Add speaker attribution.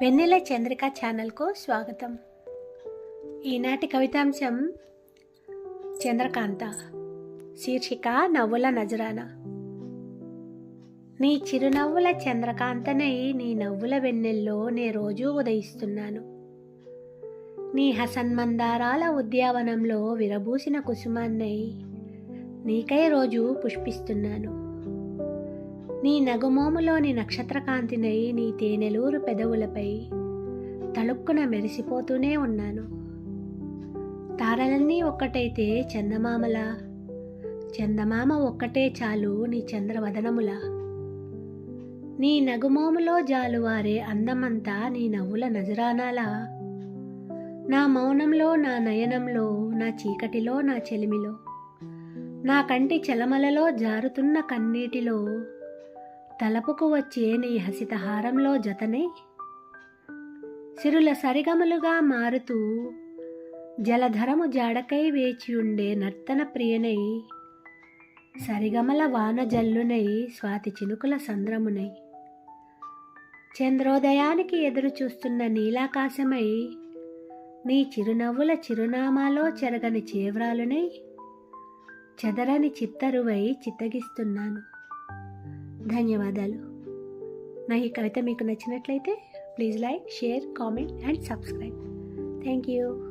Speaker 1: వెన్నెల చంద్రిక ఛానల్కు స్వాగతం. ఈనాటి కవితాంశం చంద్రకాంత. శీర్షిక నవ్వుల నజరానా. నీ చిరునవ్వుల చంద్రకాంతనై నీ నవ్వుల వెన్నెల్లో నే రోజూ ఉదయిస్తున్నాను. నీ హసన్మందారాల ఉద్యావనంలో విరబూసిన కుసుమాన్నై నీకై రోజు పుష్పిస్తున్నాను. నీ నగుమోములోని నక్షత్రకాంతినై నీ తేనెలూరు పెదవులపై తళుక్కున మెరిసిపోతూనే ఉన్నాను. తారలన్నీ ఒక్కటైతే చందమామలా, చందమామ ఒక్కటే చాలు నీ చంద్రవదనములా. నీ నగుమోములో జాలువారే అందమంతా నీ నవ్వుల నజరానాలా. నా మౌనంలో, నా నయనంలో, నా చీకటిలో, నా చెలిమిలో, నా కంటి చలమలలో జారుతున్న కన్నీటిలో తలపుకు వచ్చే నీ హసితహారంలో జతనై సిరుల సరిగమలుగా మారుతూ జలధరము జాడకై వేచియుండే నర్తన ప్రియనై, సరిగమల వాన జల్లునై, స్వాతి చినుకుల సంద్రమునై, చంద్రోదయానికి ఎదురు చూస్తున్న నీలాకాశమై, నీ చిరునవ్వుల చిరునామాలో చెరగని చేవ్రాలునై, చెదరని చిత్తరువై చిత్తగిస్తున్నాను. ధన్యవాదాలు. నా ఈ కవిత మీకు నచ్చినట్లయితే please like, share, comment and subscribe. Thank you.